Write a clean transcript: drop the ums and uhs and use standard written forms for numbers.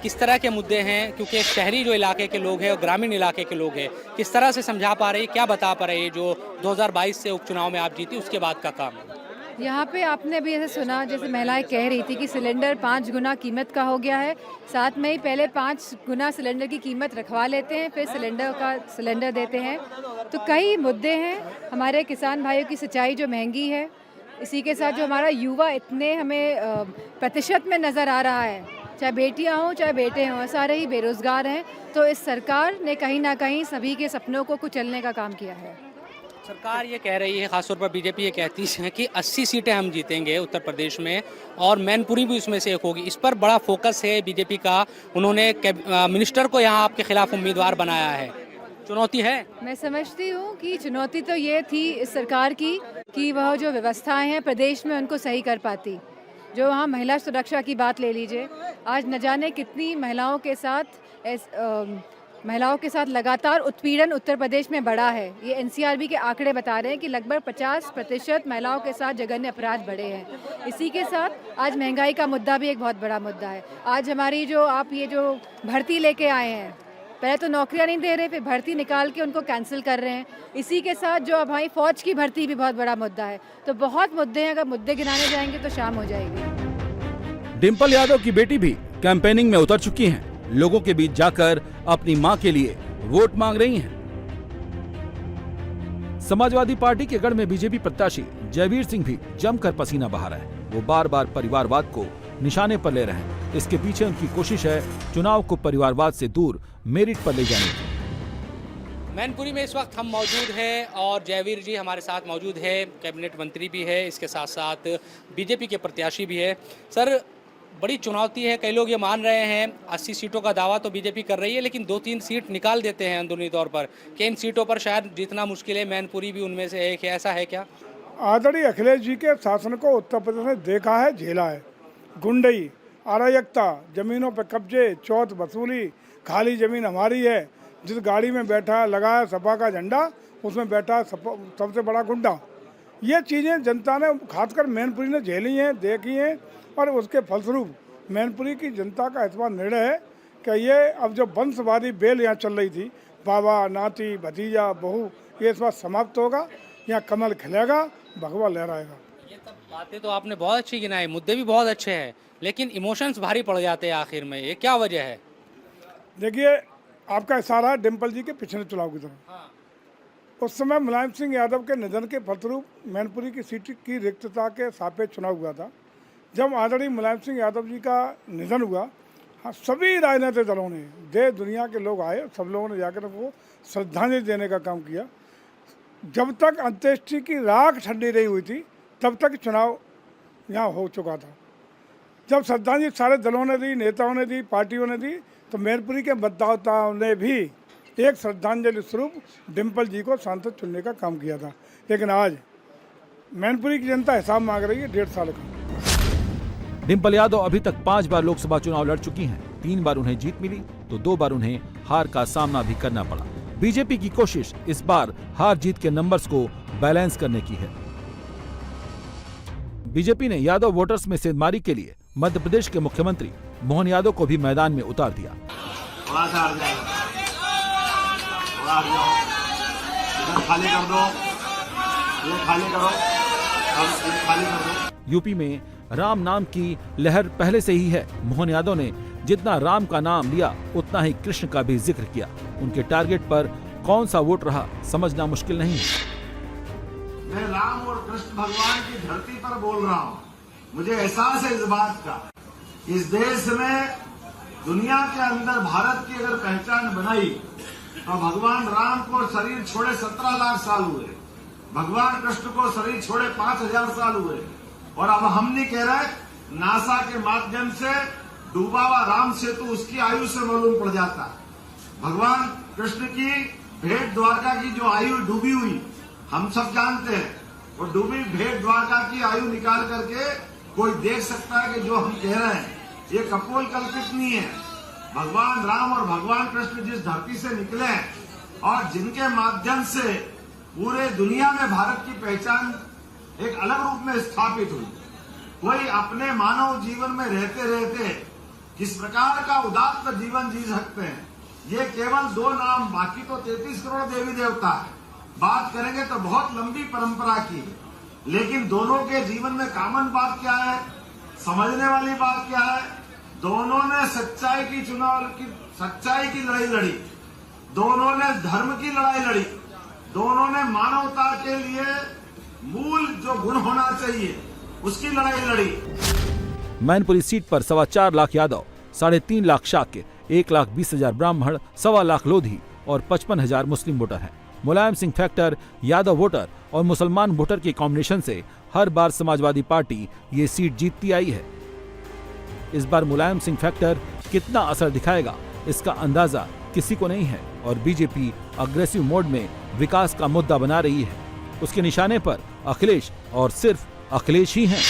किस तरह के मुद्दे हैं, क्योंकि शहरी जो इलाके के लोग हैं और ग्रामीण इलाके के लोग हैं, किस तरह से समझा पा रही है, क्या बता पा रही है जो 2022 से उपचुनाव में आप जीती उसके बाद का काम है? यहाँ पे आपने अभी ऐसे सुना, जैसे महिलाएं कह रही थी कि सिलेंडर 5 गुना कीमत का हो गया है। साथ में ही पहले 5 गुना सिलेंडर की कीमत रखवा लेते हैं, फिर सिलेंडर देते हैं। तो कई मुद्दे हैं। हमारे किसान भाइयों की सिंचाई जो महंगी है, इसी के साथ जो हमारा युवा इतने हमें प्रतिशत में नज़र आ रहा है, चाहे बेटियां हों चाहे बेटे हों, सारे ही बेरोज़गार हैं। तो इस सरकार ने कहीं ना कहीं सभी के सपनों को कुचलने का काम किया है। सरकार ये कह रही है, खासतौर पर बीजेपी ये कहती है कि 80 सीटें हम जीतेंगे उत्तर प्रदेश में और मैनपुरी भी उसमें से एक होगी। इस पर बड़ा फोकस है बीजेपी का। उन्होंने मिनिस्टर को यहाँ आपके खिलाफ उम्मीदवार बनाया है। चुनौती है? मैं समझती हूँ कि चुनौती तो ये थी इस सरकार की कि वह जो व्यवस्थाएं हैं प्रदेश में उनको सही कर पाती। जो वहाँ महिला सुरक्षा की बात ले लीजिए, आज न जाने कितनी महिलाओं के साथ लगातार उत्पीड़न उत्तर प्रदेश में बढ़ा है। ये एनसीआरबी के आंकड़े बता रहे हैं कि लगभग 50% महिलाओं के साथ जघन्य अपराध बढ़े हैं। इसी के साथ आज महंगाई का मुद्दा भी एक बहुत बड़ा मुद्दा है। आज हमारी जो भर्ती लेके आए हैं, पहले तो नौकरियां नहीं दे रहे, फिर भर्ती निकाल के उनको कैंसिल कर रहे हैं। इसी के साथ जो हमारी फौज की भर्ती भी बहुत बड़ा मुद्दा है। तो बहुत मुद्दे हैं, अगर मुद्दे गिनाने जाएंगे तो शाम हो जाएगी। डिंपल यादव की बेटी भी कैंपेनिंग में उतर चुकी हैं। लोगों के बीच जाकर अपनी मां के लिए वोट मांग रही हैं। समाजवादी पार्टी के गढ़ में बीजेपी प्रत्याशी जयवीर सिंह भी जमकर पसीना बहा रहे हैं। वो बार बार परिवारवाद को निशाने पर ले रहे हैं। इसके पीछे उनकी कोशिश है चुनाव को परिवारवाद से दूर मेरिट पर ले जाने की। मैनपुरी में इस वक्त हम मौजूद हैं और जयवीर जी हमारे साथ मौजूद है। कैबिनेट मंत्री भी है, इसके साथ साथ बीजेपी के प्रत्याशी भी है। सर, बड़ी चुनौती है। कई लोग ये मान रहे हैं 80 सीटों का दावा तो बीजेपी कर रही है, लेकिन 2-3 सीट निकाल देते हैं अंदरूनी तौर पर कि इन सीटों पर शायद जीतना मुश्किल है। मैनपुरी भी उनमें से एक है, ऐसा है क्या? आदरणीय अखिलेश जी के शासन को उत्तर प्रदेश ने देखा है, झेला है। गुंडई, अराजकता, जमीनों पर कब्जे, चौथ वसूली, खाली जमीन हमारी है। जिस गाड़ी में बैठा लगाया सपा का झंडा, उसमें बैठा सबसे बड़ा गुंडा। ये चीज़ें जनता ने खासकर मैनपुरी ने झेली हैं, देखी हैं और उसके फलस्वरूप मैनपुरी की जनता का इस बार निर्णय है कि ये अब जो वंशवादी बेल यहाँ चल रही थी, बाबा, नाती, भतीजा, बहू, ये इस बार समाप्त होगा। यहाँ कमल खिलेगा, भगवा लहराएगा। ये सब बातें तो आपने बहुत अच्छी गिनाई, मुद्दे भी बहुत अच्छे हैं, लेकिन इमोशंस भारी पड़ जाते हैं आखिर में। ये क्या वजह है? देखिए, आपका इशारा है डिम्पल जी के पिछले चुनाव की तरफ। हाँ। उस समय मुलायम सिंह यादव के निधन के फलस्वरूप मैनपुरी की सीट की रिक्तता के सापेक्ष चुनाव हुआ था। जब आदरणीय मुलायम सिंह यादव जी का निधन हुआ, हाँ, सभी राजनीतिक दलों ने, देश दुनिया के लोग आए, सब लोगों ने जाकर वो श्रद्धांजलि देने का काम किया। जब तक अंत्येष्टि की राख ठंडी नहीं हुई थी, तब तक चुनाव यहाँ हो चुका था। जब श्रद्धांजलि सारे दलों ने दी, नेताओं ने दी, पार्टियों ने दी, तो मैनपुरी के मतदाताओं ने भी एक श्रद्धांजलि स्वरूप डिम्पल जी को सांसद चुनने का काम किया था। लेकिन आज मैनपुरी की जनता हिसाब मांग रही है 1.5 साल का। डिंपल यादव अभी तक 5 बार लोकसभा चुनाव लड़ चुकी हैं। 3 बार उन्हें जीत मिली तो 2 बार उन्हें हार का सामना भी करना पड़ा। बीजेपी की कोशिश इस बार हार जीत के नंबर्स को बैलेंस करने की है। बीजेपी ने यादव वोटर्स में सेंधमारी के लिए मध्य प्रदेश के मुख्यमंत्री मोहन यादव को भी मैदान में उतार दिया। खाली कर दो, ये खाली करो, ये खाली कर दो। यूपी में राम नाम की लहर पहले से ही है। मोहन यादव ने जितना राम का नाम लिया उतना ही कृष्ण का भी जिक्र किया। उनके टारगेट पर कौन सा वोट रहा समझना मुश्किल नहीं है। मैं राम और कृष्ण भगवान की धरती पर बोल रहा हूँ। मुझे एहसास है इस बात का, इस देश में दुनिया के अंदर भारत की अगर पहचान बनाई तो भगवान राम को शरीर छोड़े 17 लाख साल हुए, भगवान कृष्ण को शरीर छोड़े 5000 साल हुए, और अब हम नहीं कह रहे, नासा के माध्यम से डूबा हुआ राम सेतु उसकी आयु से मालूम पड़ जाता है। भगवान कृष्ण की भेंट द्वारका की जो आयु डूबी हुई हम सब जानते हैं, और डूबी भेंट द्वारका की आयु निकाल करके कोई देख सकता है कि जो हम कह रहे हैं ये कपोल कल्पित नहीं है। भगवान राम और भगवान कृष्ण जिस धरती से निकले और जिनके माध्यम से पूरे दुनिया में भारत की पहचान एक अलग रूप में स्थापित हुई, कोई अपने मानव जीवन में रहते रहते किस प्रकार का उदात्त जीवन जी सकते हैं। ये केवल 2 नाम, बाकी तो 33 करोड़ देवी देवता है। बात करेंगे तो बहुत लंबी परंपरा की है, लेकिन दोनों के जीवन में कॉमन बात क्या है, समझने वाली बात क्या है, दोनों ने सच्चाई की लड़ाई लड़ी, दोनों ने धर्म की लड़ाई लड़ी, दोनों ने मानवता के लिए मूल जो गुण होना चाहिए उसकी लड़ाई लड़ी। मैनपुरी सीट पर 4.25 लाख यादव, 3.5 लाख शाक्य, 1,20,000 ब्राह्मण, 1.25 लाख लोधी और 55,000 मुस्लिम वोटर हैं। मुलायम सिंह फैक्टर, यादव वोटर और मुसलमान वोटर के कॉम्बिनेशन से हर बार समाजवादी पार्टी ये सीट जीतती आई है। इस बार मुलायम सिंह फैक्टर कितना असर दिखाएगा, इसका अंदाजा किसी को नहीं है और बीजेपी अग्रेसिव मोड में विकास का मुद्दा बना रही है। उसके निशाने पर अखिलेश और सिर्फ अखिलेश ही हैं।